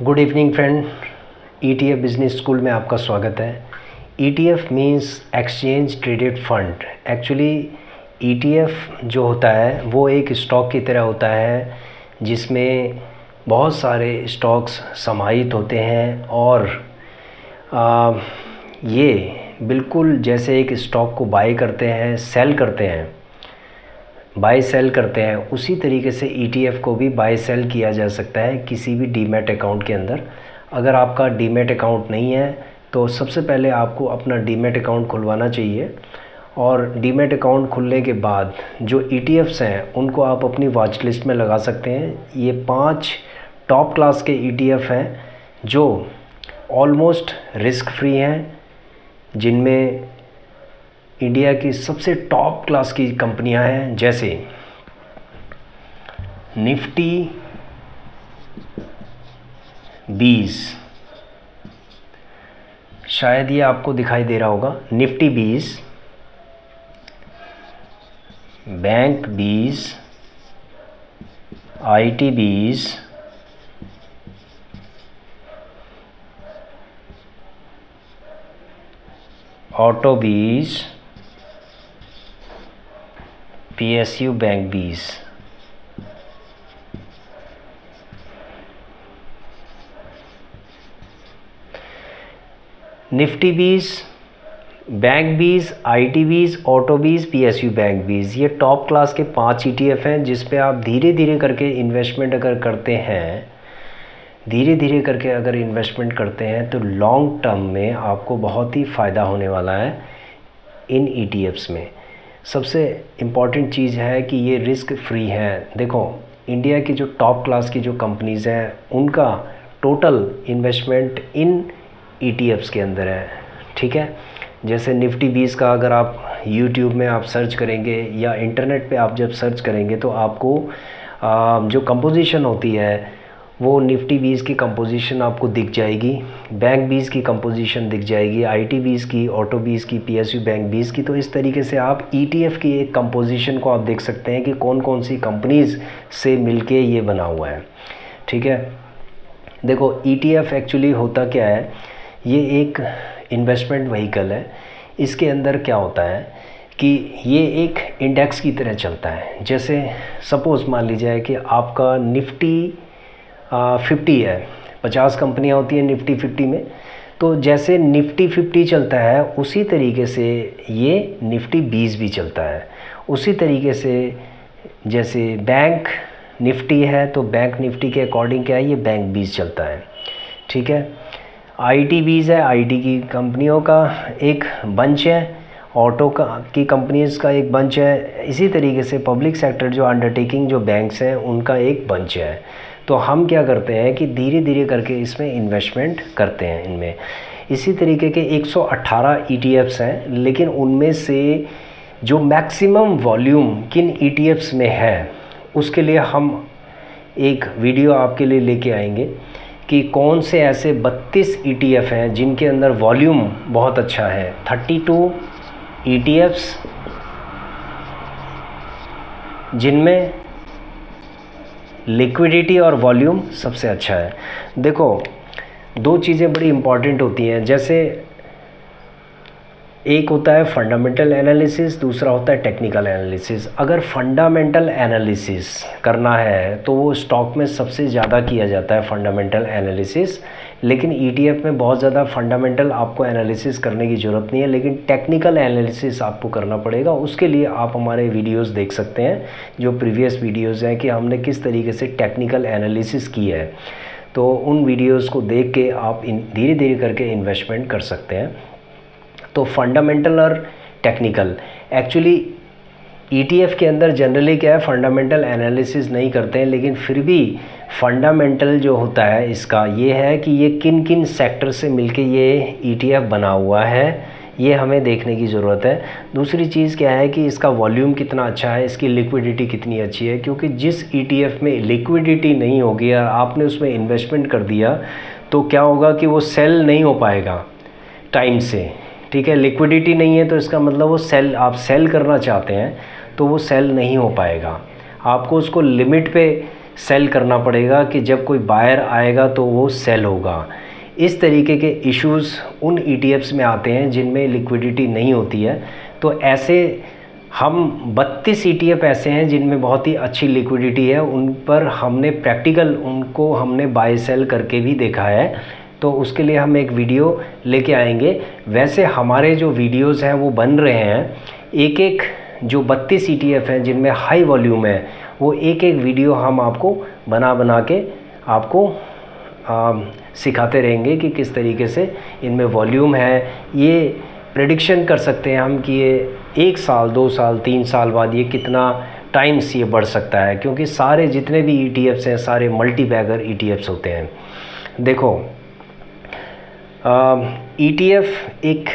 Good evening friend. ETF business school में आपका स्वागत है। ETF means exchange traded fund. Actually ETF जो होता है वो एक स्टॉक की तरह होता है जिसमें बहुत सारे स्टॉक्स समाहित होते हैं और ये बिल्कुल जैसे एक स्टॉक को बाय करते हैं, सेल करते हैं, बाय सेल करते हैं, उसी तरीके से ETF को भी बाय सेल किया जा सकता है किसी भी डीमैट अकाउंट के अंदर। अगर आपका डीमैट अकाउंट नहीं है तो सबसे पहले आपको अपना डीमैट अकाउंट खुलवाना चाहिए और डीमैट अकाउंट खुलने के बाद जो ETFs हैं उनको आप अपनी वॉच लिस्ट में लगा सकते हैं। ये 5 टॉप क्लास के ETF हैं जो ऑलमोस्ट रिस्क फ्री हैं, जिनमें इंडिया की सबसे टॉप क्लास की कंपनियां हैं, जैसे निफ्टी 20, शायद ये आपको दिखाई दे रहा होगा, Nifty 20, bank 20, IT 20, auto 20, PSU bank 20। Nifty 20, bank 20, IT 20, auto 20, PSU bank 20, ये टॉप क्लास के 5 ETF हैं जिस पे आप धीरे धीरे करके इन्वेस्टमेंट अगर करते हैं, तो लॉन्ग टर्म में आपको बहुत ही फ़ायदा होने वाला है इन ETFs में। सबसे इम्पॉर्टेंट चीज़ है कि ये रिस्क फ्री है। देखो, इंडिया की जो टॉप क्लास की जो कंपनीज़ हैं उनका टोटल इन्वेस्टमेंट इन ETFs के अंदर है, ठीक है। जैसे निफ्टी 20 का अगर आप YouTube में आप सर्च करेंगे या इंटरनेट पे आप जब सर्च करेंगे तो आपको जो कंपोजिशन होती है वो निफ्टी 20 की कंपोजिशन आपको दिख जाएगी, बैंक 20 की कंपोजिशन दिख जाएगी, IT 20 की, ऑटो 20 की, PSU बैंक 20 की। तो इस तरीके से आप ETF की एक कंपोजिशन को आप देख सकते हैं कि कौन कौन सी कंपनीज़ से मिलके ये बना हुआ है, ठीक है। देखो, ETF एक्चुअली होता क्या है, ये एक इन्वेस्टमेंट व्हीकल है। इसके अंदर क्या होता है कि ये एक इंडेक्स की तरह चलता है। जैसे सपोज़ मान लीजिए कि आपका निफ्टी 50 है, 50 कंपनियां होती हैं निफ्टी 50 में। तो जैसे निफ्टी 50 चलता है उसी तरीके से ये निफ्टी 20 भी चलता है। उसी तरीके से जैसे बैंक निफ्टी है तो बैंक निफ्टी के अकॉर्डिंग क्या है, ये बैंक 20 चलता है, ठीक है। IT 20 है, IT की कंपनियों का एक बंच है, ऑटो की कंपनीज़ का एक बंच है। इसी तरीके से पब्लिक सेक्टर जो अंडरटेकिंग जो बैंक्स हैं उनका एक बंच है। तो हम क्या करते हैं कि धीरे धीरे करके इसमें इन्वेस्टमेंट करते हैं इनमें। इसी तरीके के 118 ETFs हैं, लेकिन उनमें से जो मैक्सिमम वॉल्यूम किन ETFs में है उसके लिए हम एक वीडियो आपके लिए लेके आएंगे कि कौन से ऐसे 32 ETF हैं जिनके अंदर वॉल्यूम बहुत अच्छा है। 32 ETFs जिनमें लिक्विडिटी और वॉल्यूम सबसे अच्छा है। देखो, 2 चीज़ें बड़ी इम्पॉर्टेंट होती हैं। जैसे एक होता है फंडामेंटल एनालिसिस, दूसरा होता है टेक्निकल एनालिसिस। अगर फंडामेंटल एनालिसिस करना है तो वो स्टॉक में सबसे ज़्यादा किया जाता है फंडामेंटल एनालिसिस, लेकिन ETF में बहुत ज़्यादा फंडामेंटल आपको एनालिसिस करने की ज़रूरत नहीं है, लेकिन टेक्निकल एनालिसिस आपको करना पड़ेगा। उसके लिए आप हमारे वीडियोस देख सकते हैं, जो प्रीवियस वीडियोस हैं कि हमने किस तरीके से टेक्निकल एनालिसिस की है। तो उन वीडियोस को देख के आप धीरे धीरे करके इन्वेस्टमेंट कर सकते हैं। तो फंडामेंटल और टेक्निकल, एक्चुअली ETF के अंदर जनरली क्या है, फंडामेंटल एनालिसिस नहीं करते हैं, लेकिन फिर भी फंडामेंटल जो होता है इसका ये है कि ये किन किन सेक्टर से मिलके ये ETF बना हुआ है, ये हमें देखने की ज़रूरत है। दूसरी चीज़ क्या है कि इसका वॉल्यूम कितना अच्छा है, इसकी लिक्विडिटी कितनी अच्छी है, क्योंकि जिस ETF में लिक्विडिटी नहीं होगी और आपने उसमें इन्वेस्टमेंट कर दिया तो क्या होगा कि वो सेल नहीं हो पाएगा टाइम से, ठीक है। लिक्विडिटी नहीं है तो इसका मतलब वो आप सेल करना चाहते हैं तो वो सेल नहीं हो पाएगा। आपको उसको लिमिट पे सेल करना पड़ेगा कि जब कोई बायर आएगा तो वो सेल होगा। इस तरीके के इश्यूज़ उन ETFs में आते हैं जिनमें लिक्विडिटी नहीं होती है। तो ऐसे हम 32 ETF ऐसे हैं जिनमें बहुत ही अच्छी लिक्विडिटी है, उन पर हमने प्रैक्टिकल उनको हमने बाय सेल करके भी देखा है। तो उसके लिए हम एक वीडियो लेके आएंगे। वैसे हमारे जो वीडियोस हैं वो बन रहे हैं, एक एक जो 32 ETF हैं जिनमें हाई वॉल्यूम है, वो एक एक वीडियो हम आपको बना के आपको सिखाते रहेंगे कि किस तरीके से इनमें वॉल्यूम है। ये प्रेडिक्शन कर सकते हैं हम कि ये 1 साल 2 साल 3 साल बाद ये कितना टाइम्स ये बढ़ सकता है, क्योंकि सारे जितने भी ETFs हैं सारे मल्टी बैगर ETFs होते हैं। देखो ETF एक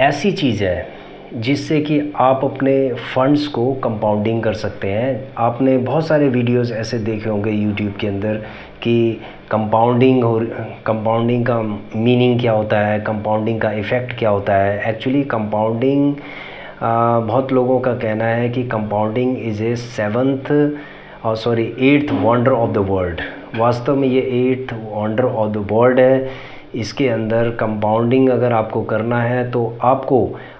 ऐसी चीज़ है जिससे कि आप अपने फंड्स को कंपाउंडिंग कर सकते हैं। आपने बहुत सारे वीडियोस ऐसे देखे होंगे YouTube के अंदर कि कंपाउंडिंग का मीनिंग क्या होता है, कंपाउंडिंग का इफ़ेक्ट क्या होता है। एक्चुअली कंपाउंडिंग बहुत लोगों का कहना है कि compounding is a 8th wonder of the world. वास्तव में ये 8th wonder of the world है। इसके अंदर कंपाउंडिंग अगर आपको करना है तो आपको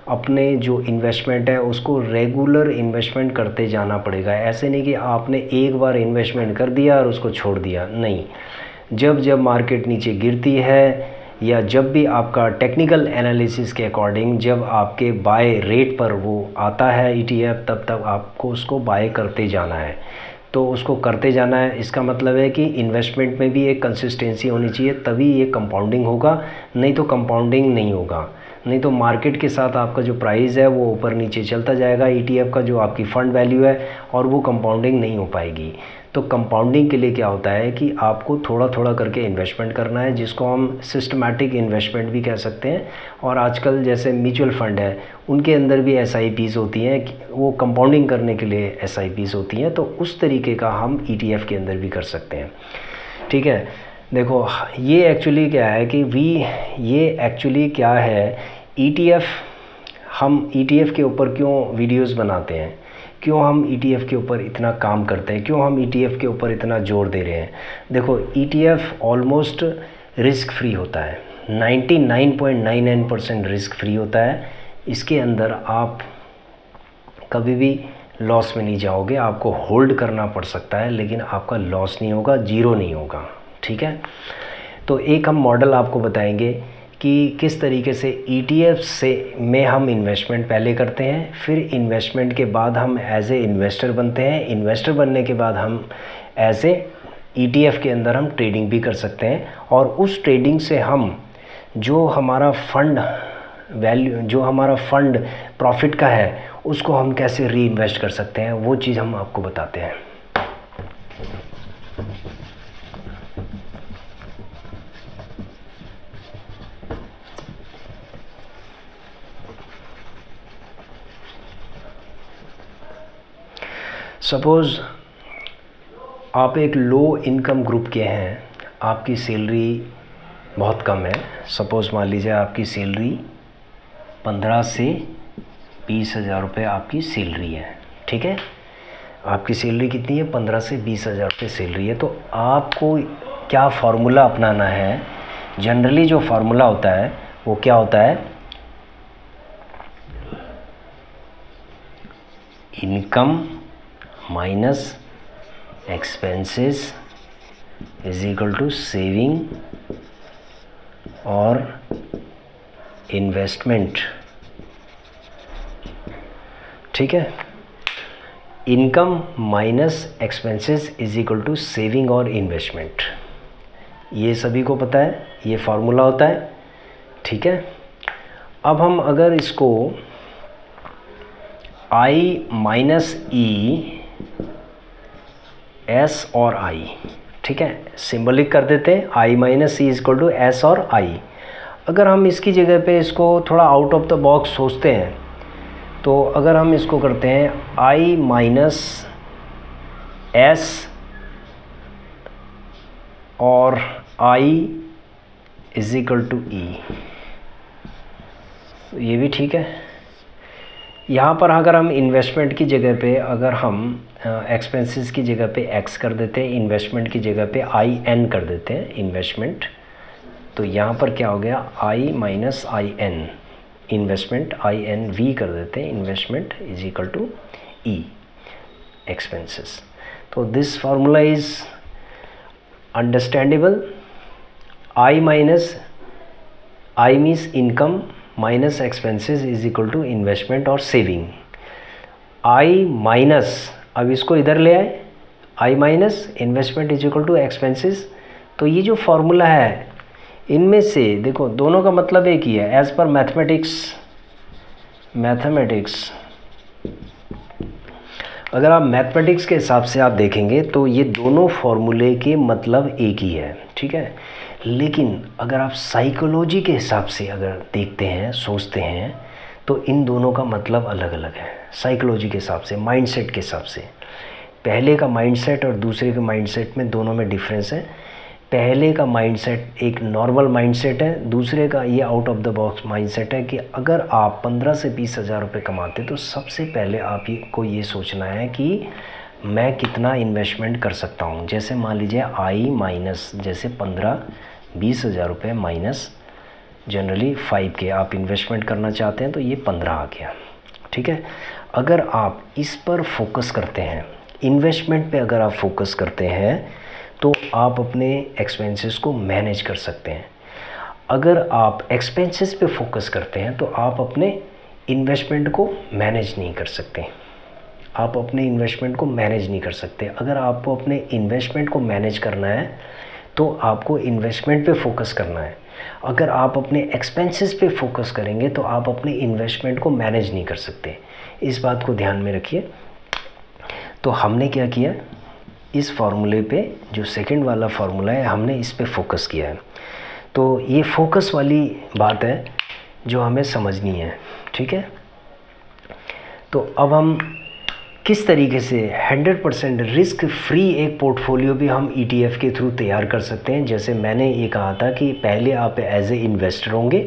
अपने जो इन्वेस्टमेंट है उसको रेगुलर इन्वेस्टमेंट करते जाना पड़ेगा। ऐसे नहीं कि आपने एक बार इन्वेस्टमेंट कर दिया और उसको छोड़ दिया, नहीं। जब मार्केट नीचे गिरती है या जब भी आपका टेक्निकल एनालिसिस के अकॉर्डिंग जब आपके बाय रेट पर वो आता है ETF, तब आपको उसको बाय करते जाना है। तो उसको करते जाना है, इसका मतलब है कि इन्वेस्टमेंट में भी एक कंसिस्टेंसी होनी चाहिए, तभी ये कंपाउंडिंग होगा, नहीं तो कंपाउंडिंग नहीं होगा। नहीं तो मार्केट के साथ आपका जो प्राइस है वो ऊपर नीचे चलता जाएगा ETF का, जो आपकी फ़ंड वैल्यू है, और वो कंपाउंडिंग नहीं हो पाएगी। तो कंपाउंडिंग के लिए क्या होता है कि आपको थोड़ा थोड़ा करके इन्वेस्टमेंट करना है, जिसको हम सिस्टमैटिक इन्वेस्टमेंट भी कह सकते हैं। और आजकल जैसे म्यूचुअल फ़ंड है उनके अंदर भी SIPs होती हैं, वो कंपाउंडिंग करने के लिए SIPs होती हैं। तो उस तरीके का हम ETF के अंदर भी कर सकते हैं। ठीक है, देखो ये एक्चुअली क्या है कि क्या है ETF, हम ETF के ऊपर क्यों वीडियोस बनाते हैं, क्यों हम ETF के ऊपर इतना काम करते हैं, क्यों हम ETF के ऊपर इतना जोर दे रहे हैं। देखो ETF ऑलमोस्ट रिस्क फ्री होता है, 99.99% रिस्क फ्री होता है। इसके अंदर आप कभी भी लॉस में नहीं जाओगे। आपको होल्ड करना पड़ सकता है लेकिन आपका लॉस नहीं होगा, ज़ीरो नहीं होगा। ठीक है, तो एक हम मॉडल आपको बताएंगे कि किस तरीके से ETF में हम इन्वेस्टमेंट पहले करते हैं, फिर इन्वेस्टमेंट के बाद हम एज ए इन्वेस्टर बनते हैं। इन्वेस्टर बनने के बाद हम एज ए ETF के अंदर हम ट्रेडिंग भी कर सकते हैं, और उस ट्रेडिंग से हम जो हमारा फंड प्रॉफिट का है उसको हम कैसे री इन्वेस्ट कर सकते हैं, वो चीज़ हम आपको बताते हैं। सपोज़ आप एक लो इनकम ग्रुप के हैं, आपकी सैलरी बहुत कम है। सपोज़ मान लीजिए आपकी सैलरी 15 से 20 हज़ार रुपये आपकी सैलरी है। ठीक है, आपकी सैलरी कितनी है, 15 से 20 हज़ार रुपये सैलरी है। तो आपको क्या फार्मूला अपनाना है। जनरली जो फार्मूला होता है वो क्या होता है, income minus expenses is equal to saving और इन्वेस्टमेंट। ठीक है, income minus expenses is equal to saving और इन्वेस्टमेंट, ये सभी को पता है, ये फार्मूला होता है। ठीक है, अब हम अगर इसको I माइनस E S और I, ठीक है, सिंबलिक कर देते हैं, I minus E equal to S और I। अगर हम इसकी जगह पे इसको थोड़ा आउट ऑफ द बॉक्स सोचते हैं, तो अगर हम इसको करते हैं I माइनस S और I is equal to E, ये भी ठीक है। यहाँ पर अगर हम इन्वेस्टमेंट की जगह पे अगर हम एक्सपेंसेस की जगह पे एक्स कर देते हैं, इन्वेस्टमेंट की जगह पे आई एन कर देते हैं इन्वेस्टमेंट, तो यहाँ पर क्या हो गया I minus I N investment, I N V कर देते हैं investment is equal to E expenses. तो this formula is understandable. I minus I means income minus expenses is equal to investment और सेविंग। आई माइनस, अब इसको इधर ले आए, I minus investment is equal to expenses. तो ये जो फार्मूला है इनमें से देखो दोनों का मतलब एक ही है। एज पर मैथमेटिक्स अगर आप मैथमेटिक्स के हिसाब से आप देखेंगे तो ये दोनों फार्मूले के मतलब एक ही है, ठीक है। लेकिन अगर आप साइकोलॉजी के हिसाब से अगर देखते हैं, सोचते हैं, तो इन दोनों का मतलब अलग अलग है। साइकोलॉजी के हिसाब से, माइंडसेट के हिसाब से, पहले का माइंडसेट और दूसरे के माइंडसेट में दोनों में डिफरेंस है। पहले का माइंडसेट एक नॉर्मल माइंडसेट है, दूसरे का ये out of the box mindset है कि अगर आप 15 से 20 हज़ार रुपये कमाते तो सबसे पहले आप को ये सोचना है कि मैं कितना इन्वेस्टमेंट कर सकता हूँ। जैसे मान लीजिए आई माइनस, जैसे 15-20 हज़ार रुपये माइनस जनरली 5K आप इन्वेस्टमेंट करना चाहते हैं तो ये 15 आ गया, ठीक है। अगर आप इस पर फोकस करते हैं, इन्वेस्टमेंट पे अगर आप फोकस करते हैं तो आप अपने एक्सपेंसेस को मैनेज कर सकते हैं। अगर आप एक्सपेंसेस पे फोकस करते हैं तो आप अपने इन्वेस्टमेंट को मैनेज नहीं कर सकते। आप अपने इन्वेस्टमेंट को मैनेज नहीं कर सकते। अगर आपको अपने इन्वेस्टमेंट को मैनेज करना है तो आपको इन्वेस्टमेंट पे फोकस करना है। अगर आप अपने एक्सपेंसेस पे फोकस करेंगे तो आप अपने इन्वेस्टमेंट को मैनेज नहीं कर सकते। इस बात को ध्यान में रखिए। तो हमने क्या किया, इस फार्मूले पे जो सेकंड वाला फार्मूला है हमने इस पे फोकस किया है। तो ये फोकस वाली बात है जो हमें समझनी है, ठीक है। तो अब हम किस तरीके से 100% रिस्क फ्री एक पोर्टफोलियो भी हम ETF के थ्रू तैयार कर सकते हैं। जैसे मैंने ये कहा था कि पहले आप एज ए इन्वेस्टर होंगे,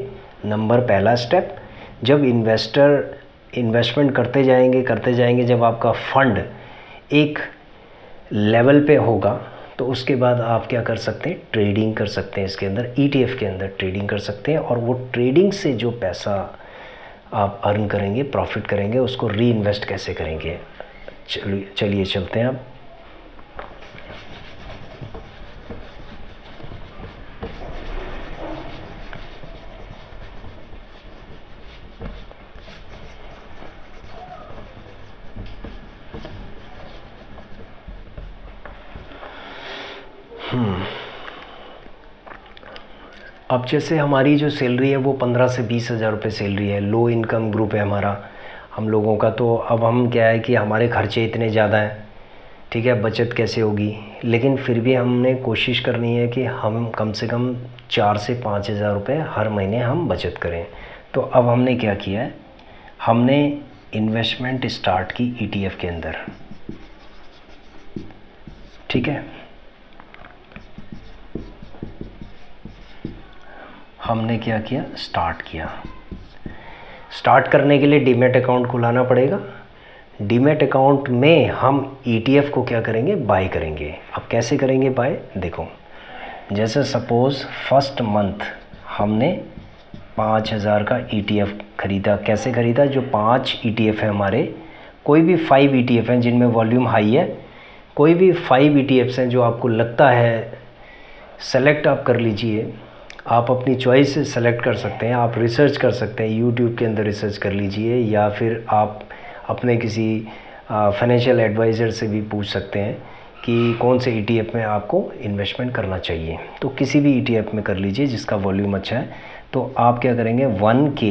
पहला स्टेप। जब इन्वेस्टमेंट करते जाएंगे जब आपका फंड एक लेवल पे होगा तो उसके बाद आप क्या कर सकते हैं, ट्रेडिंग कर सकते हैं। इसके अंदर ETF के अंदर ट्रेडिंग कर सकते हैं और वो ट्रेडिंग से जो पैसा आप अर्न करेंगे, प्रॉफिट करेंगे, उसको री इन्वेस्ट कैसे करेंगे। चलिए चलते हैं अब। अब जैसे हमारी जो सैलरी है वो 15 से 20 हज़ार रुपये सैलरी है, लो इनकम ग्रुप है हमारा हम लोगों का। तो अब हम क्या है कि हमारे खर्चे इतने ज़्यादा हैं, ठीक है, बचत कैसे होगी। लेकिन फिर भी हमने कोशिश करनी है कि हम कम से कम 4 से 5 हज़ार रुपये हर महीने हम बचत करें। तो अब हमने क्या किया है, हमने इन्वेस्टमेंट स्टार्ट की ETF के अंदर, ठीक है। हमने क्या किया, स्टार्ट करने के लिए डीमैट अकाउंट खुलाना पड़ेगा। डीमैट अकाउंट में हम ETF को क्या करेंगे, बाय करेंगे। अब कैसे करेंगे बाय, देखो जैसे सपोज़ फर्स्ट मंथ हमने 5,000 का ETF ख़रीदा। कैसे ख़रीदा, जो 5 ETF है हमारे, कोई भी 5 ETF हैं जिनमें वॉल्यूम हाई है, कोई भी 5 ETFs हैं जो आपको लगता है, सेलेक्ट आप कर लीजिए। आप अपनी चॉइस से सेलेक्ट कर सकते हैं, आप रिसर्च कर सकते हैं, यूट्यूब के अंदर रिसर्च कर लीजिए, या फिर आप अपने किसी फाइनेंशियल एडवाइज़र से भी पूछ सकते हैं कि कौन से ETF में आपको इन्वेस्टमेंट करना चाहिए। तो किसी भी ETF में कर लीजिए जिसका वॉल्यूम अच्छा है। तो आप क्या करेंगे, 1K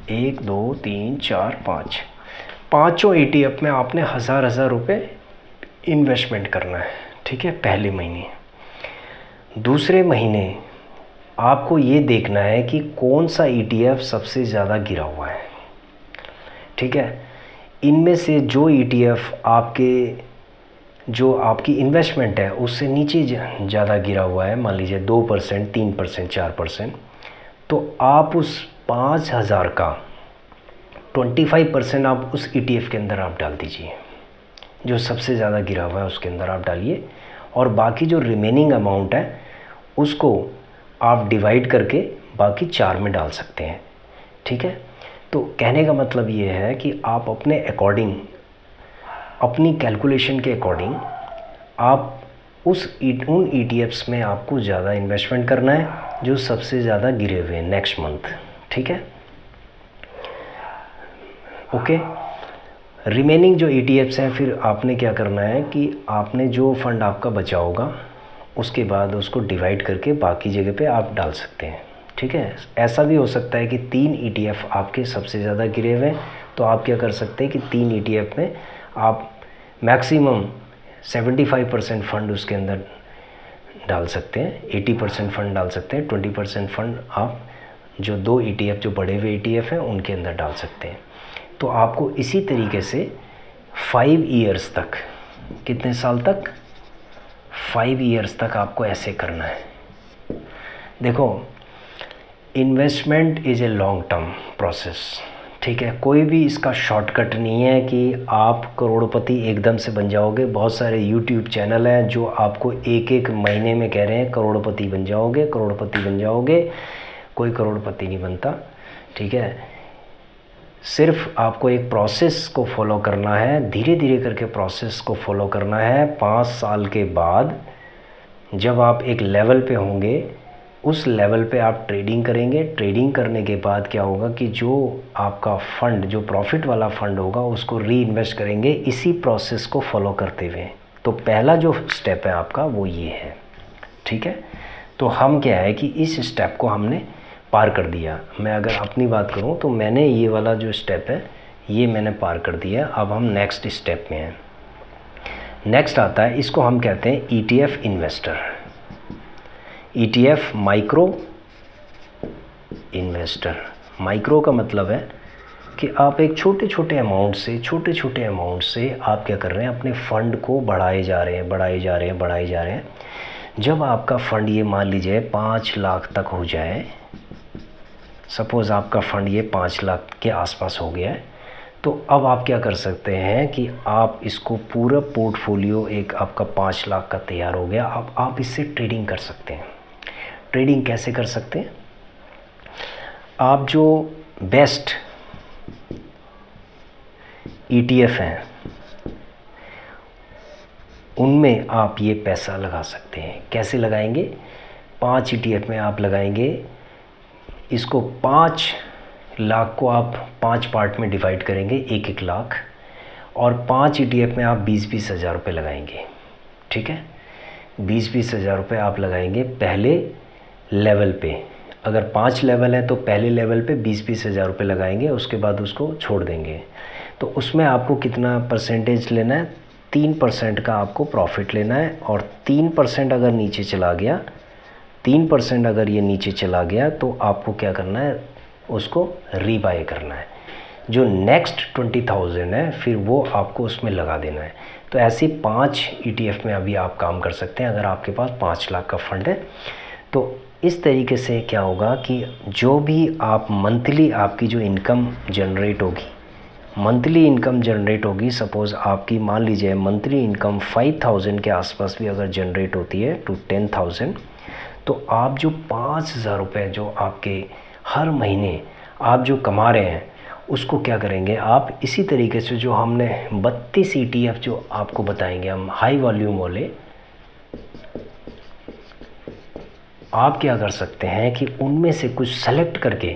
1 2 3 4 5 पाँचों ETF में आपने हज़ार रुपये इन्वेस्टमेंट करना है, ठीक है, पहले महीने। दूसरे महीने आपको ये देखना है कि कौन सा ETF सबसे ज़्यादा गिरा हुआ है, ठीक है। इनमें से जो ETF आपके जो आपकी इन्वेस्टमेंट है उससे नीचे ज़्यादा गिरा हुआ है, मान लीजिए 2%, 3%, 4%, तो आप उस 5,000 का 25% आप उस ETF के अंदर आप डाल दीजिए, जो सबसे ज़्यादा गिरा हुआ है उसके अंदर आप डालिए, और बाकी जो रिमेनिंग अमाउंट है उसको आप डिवाइड करके बाकी 4 में डाल सकते हैं। ठीक है, तो कहने का मतलब ये है कि आप अपने अकॉर्डिंग, अपनी कैलकुलेशन के अकॉर्डिंग आप उन ETFs में आपको ज़्यादा इन्वेस्टमेंट करना है जो सबसे ज़्यादा गिरे हुए हैं नेक्स्ट मंथ। ठीक है, ओके। रिमेनिंग जो ETFs हैं, फिर आपने क्या करना है कि आपने जो फंड आपका बचा होगा उसके बाद उसको डिवाइड करके बाकी जगह पे आप डाल सकते हैं। ठीक है, ऐसा भी हो सकता है कि 3 ETF आपके सबसे ज़्यादा गिरे हुए हैं, तो आप क्या कर सकते हैं कि 3 ETF में आप मैक्सिमम 75% फंड उसके अंदर डाल सकते हैं, 80% फंड डाल सकते हैं, 20% फंड आप जो 2 ETF जो बड़े हुए ETF हैं उनके अंदर डाल सकते हैं। तो आपको इसी तरीके से 5 ईयर्स तक, कितने साल तक, 5 ईयर्स तक आपको ऐसे करना है। देखो, investment is a long term process. ठीक है, कोई भी इसका शॉर्टकट नहीं है कि आप करोड़पति एकदम से बन जाओगे। बहुत सारे YouTube चैनल हैं जो आपको एक महीने में कह रहे हैं करोड़पति बन जाओगे, करोड़पति बन जाओगे। कोई करोड़पति नहीं बनता। ठीक है, सिर्फ आपको एक प्रोसेस को फॉलो करना है, धीरे धीरे करके प्रोसेस को फॉलो करना है। 5 साल के बाद जब आप एक लेवल पे होंगे, उस लेवल पे आप ट्रेडिंग करेंगे। ट्रेडिंग करने के बाद क्या होगा कि जो आपका फ़ंड, जो प्रॉफिट वाला फ़ंड होगा, उसको री इन्वेस्ट करेंगे इसी प्रोसेस को फॉलो करते हुए। तो पहला जो स्टेप है आपका वो ये है। ठीक है, तो हम क्या है कि इस स्टेप को हमने पार कर दिया। मैं अगर अपनी बात करूं तो मैंने ये वाला जो स्टेप है ये मैंने पार कर दिया। अब हम नेक्स्ट स्टेप में हैं। नेक्स्ट आता है, इसको हम कहते हैं ETF investor. ETF micro investor. Micro का मतलब है कि आप एक छोटे छोटे अमाउंट से आप क्या कर रहे हैं, अपने फ़ंड को बढ़ाए जा रहे हैं। जब आपका फ़ंड ये मान लीजिए 5 लाख तक हो जाए, सपोज़ आपका फ़ंड ये 5 लाख के आसपास हो गया है, तो अब आप क्या कर सकते हैं कि आप इसको पूरा पोर्टफोलियो एक आपका 5 लाख का तैयार हो गया। अब आप इससे ट्रेडिंग कर सकते हैं। ट्रेडिंग कैसे कर सकते हैं? आप जो बेस्ट ETF हैं उनमें आप ये पैसा लगा सकते हैं। कैसे लगाएंगे? 5 ETF में आप लगाएंगे इसको। 5 लाख को आप 5 पार्ट में डिवाइड करेंगे, 1-1 लाख, और 5 ETF में आप 20-20 हज़ार रुपये लगाएंगे। ठीक है, 20-20 हज़ार रुपये आप लगाएंगे पहले लेवल पे। अगर 5 लेवल है तो पहले लेवल पे 20-20 हज़ार रुपये लगाएंगे, उसके बाद उसको छोड़ देंगे। तो उसमें आपको कितना परसेंटेज लेना है? 3% का आपको प्रॉफिट लेना है। और 3% अगर नीचे चला गया, 3% अगर ये नीचे चला गया तो आपको क्या करना है, उसको रीबाय करना है। जो नेक्स्ट 20,000 है फिर वो आपको उसमें लगा देना है। तो ऐसे 5 ETF में अभी आप काम कर सकते हैं अगर आपके पास 5 लाख का फंड है। तो इस तरीके से क्या होगा कि जो भी आप मंथली आपकी जो इनकम जनरेट होगी, सपोज़ आपकी मान लीजिए मंथली इनकम 5,000 के आसपास भी अगर जनरेट होती है टू 10,000, तो आप जो 5,000 रुपये जो आपके हर महीने आप जो कमा रहे हैं उसको क्या करेंगे आप, इसी तरीके से जो हमने 32 ETF जो आपको बताएंगे हम हाई वॉल्यूम वाले, आप क्या कर सकते हैं कि उनमें से कुछ सेलेक्ट करके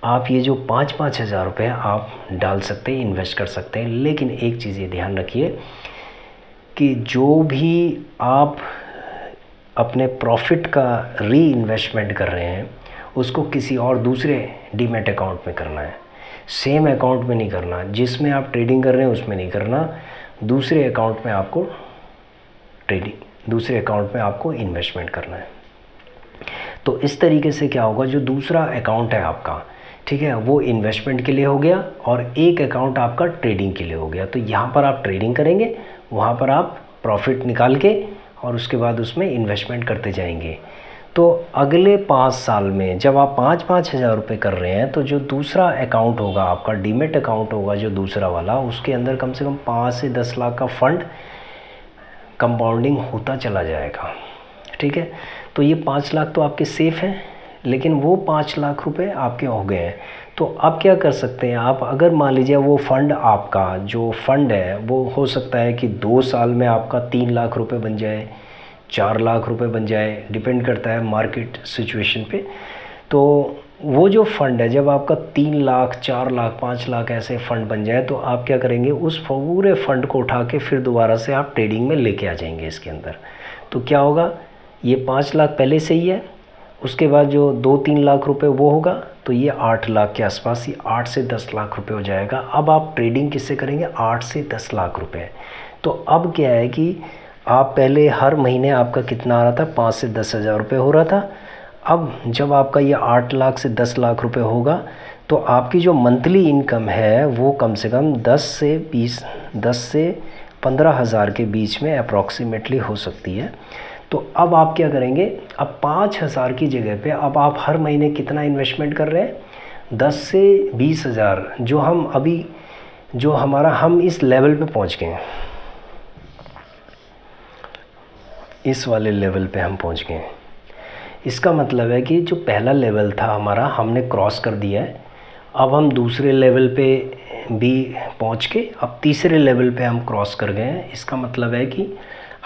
आप ये जो 5-5 हज़ार रुपये आप डाल सकते हैं, इन्वेस्ट कर सकते हैं। लेकिन एक चीज़ ये ध्यान रखिए कि जो भी आप अपने प्रॉफिट का री इन्वेस्टमेंट कर रहे हैं उसको किसी और दूसरे डीमैट अकाउंट में करना है। सेम अकाउंट में नहीं करना, जिसमें आप ट्रेडिंग कर रहे हैं उसमें नहीं करना। दूसरे अकाउंट में आपको इन्वेस्टमेंट करना है। तो इस तरीके से क्या होगा, जो दूसरा अकाउंट है आपका, ठीक है, वो इन्वेस्टमेंट के लिए हो गया और एक अकाउंट आपका ट्रेडिंग के लिए हो गया। तो यहाँ पर आप ट्रेडिंग करेंगे, वहाँ पर आप प्रॉफिट निकाल के और उसके बाद उसमें इन्वेस्टमेंट करते जाएंगे। तो अगले 5 साल में जब आप 5-5 हज़ार रुपये कर रहे हैं, तो जो दूसरा अकाउंट होगा आपका, डीमेट अकाउंट होगा जो दूसरा वाला, उसके अंदर कम से कम 5 से 10 लाख का फ़ंड कंपाउंडिंग होता चला जाएगा। ठीक है, तो ये 5 लाख तो आपके सेफ़ हैं, लेकिन वो 5 लाख रुपए आपके हो गए हैं। तो अब क्या कर सकते हैं आप, अगर मान लीजिए वो फ़ंड आपका जो फ़ंड है वो हो सकता है कि 2 साल में आपका 3 लाख रुपए बन जाए, 4 लाख रुपए बन जाए, डिपेंड करता है मार्केट सिचुएशन पे। तो वो जो फ़ंड है, जब आपका 3 लाख, 4 लाख, 5 लाख ऐसे फ़ंड बन जाए, तो आप क्या करेंगे, उस पूरे फ़ंड को उठा के फिर दोबारा से आप ट्रेडिंग में लेके आ जाएंगे इसके अंदर। तो क्या होगा, ये 5 लाख पहले से ही है, उसके बाद जो 2-3 लाख रुपए वो होगा, तो ये 8 लाख के आसपास, ये 8 से 10 लाख रुपए हो जाएगा। अब आप ट्रेडिंग किससे करेंगे, 8 से 10 लाख रुपए। तो अब क्या है कि आप पहले हर महीने आपका कितना आ रहा था, 5 से 10 हज़ार रुपये हो रहा था। अब जब आपका ये 8 लाख से 10 लाख रुपए होगा, तो आपकी जो मंथली इनकम है वो कम से कम 10 से 15 हज़ार के बीच में अप्रॉक्सीमेटली हो सकती है। तो अब आप क्या करेंगे, अब 5 हज़ार की जगह पे अब आप हर महीने कितना इन्वेस्टमेंट कर रहे हैं, 10 से 20 हज़ार, जो हम अभी हम इस लेवल पे पहुंच गए हैं, इस वाले लेवल पे हम पहुंच गए हैं। इसका मतलब है कि जो पहला लेवल था हमारा, हमने क्रॉस कर दिया है। अब हम दूसरे लेवल पे भी पहुंच के अब तीसरे लेवल पे हम क्रॉस कर गए हैं। इसका मतलब है कि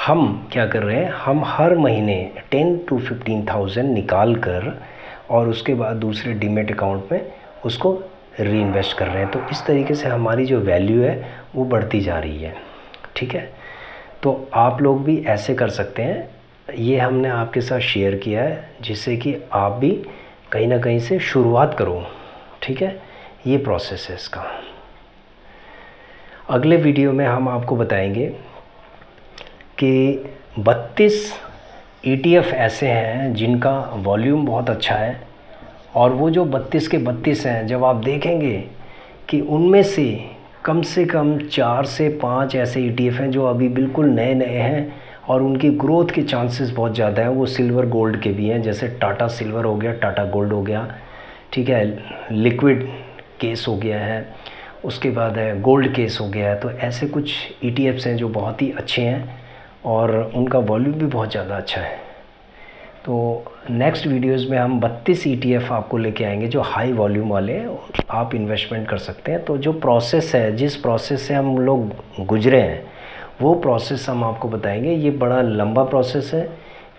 हम क्या कर रहे हैं, हम हर महीने 10 to 15,000 निकाल कर और उसके बाद दूसरे डीमेट अकाउंट में उसको री इन्वेस्ट कर रहे हैं। तो इस तरीके से हमारी जो वैल्यू है वो बढ़ती जा रही है। ठीक है, तो आप लोग भी ऐसे कर सकते हैं। ये हमने आपके साथ शेयर किया है जिससे कि आप भी कहीं ना कहीं से शुरुआत करो। ठीक है, ये प्रोसेस है इसका। अगले वीडियो में हम आपको बताएंगे कि 32 ETF ऐसे हैं जिनका वॉल्यूम बहुत अच्छा है, और वो जो 32 के 32 हैं, जब आप देखेंगे कि उनमें से कम 4 से 5 ऐसे ETF हैं जो अभी बिल्कुल नए नए हैं और उनकी ग्रोथ के चांसेस बहुत ज़्यादा हैं। वो सिल्वर गोल्ड के भी हैं, जैसे टाटा सिल्वर हो गया, टाटा गोल्ड हो गया, ठीक है, लिक्विड केस हो गया है, उसके बाद है गोल्ड केस हो गया है। तो ऐसे कुछ ETFs हैं जो बहुत ही अच्छे हैं और उनका वॉल्यूम भी बहुत ज़्यादा अच्छा है। तो नेक्स्ट वीडियोस में हम 32 ETF आपको लेके आएंगे जो हाई वॉल्यूम वाले आप इन्वेस्टमेंट कर सकते हैं। तो जो प्रोसेस है, जिस प्रोसेस से हम लोग गुजरे हैं, वो प्रोसेस हम आपको बताएंगे। ये बड़ा लंबा प्रोसेस है,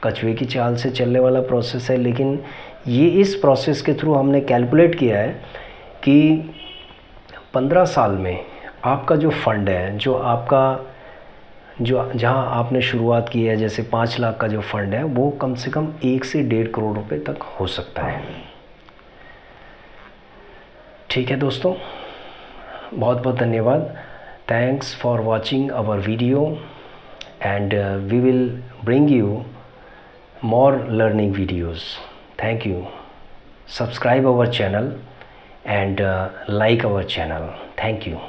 कछुए की चाल से चलने वाला प्रोसेस है, लेकिन ये इस प्रोसेस के थ्रू हमने कैलकुलेट किया है कि 15 साल में आपका जो फंड है, जो आपका जहाँ आपने शुरुआत की है, जैसे 5 लाख का जो फंड है, वो कम से कम 1 से 1.5 करोड़ रुपए तक हो सकता है। ठीक है दोस्तों, बहुत बहुत धन्यवाद। Thanks for watching our video and we will bring you more learning videos. Thank you. Subscribe our channel and like our channel. Thank you.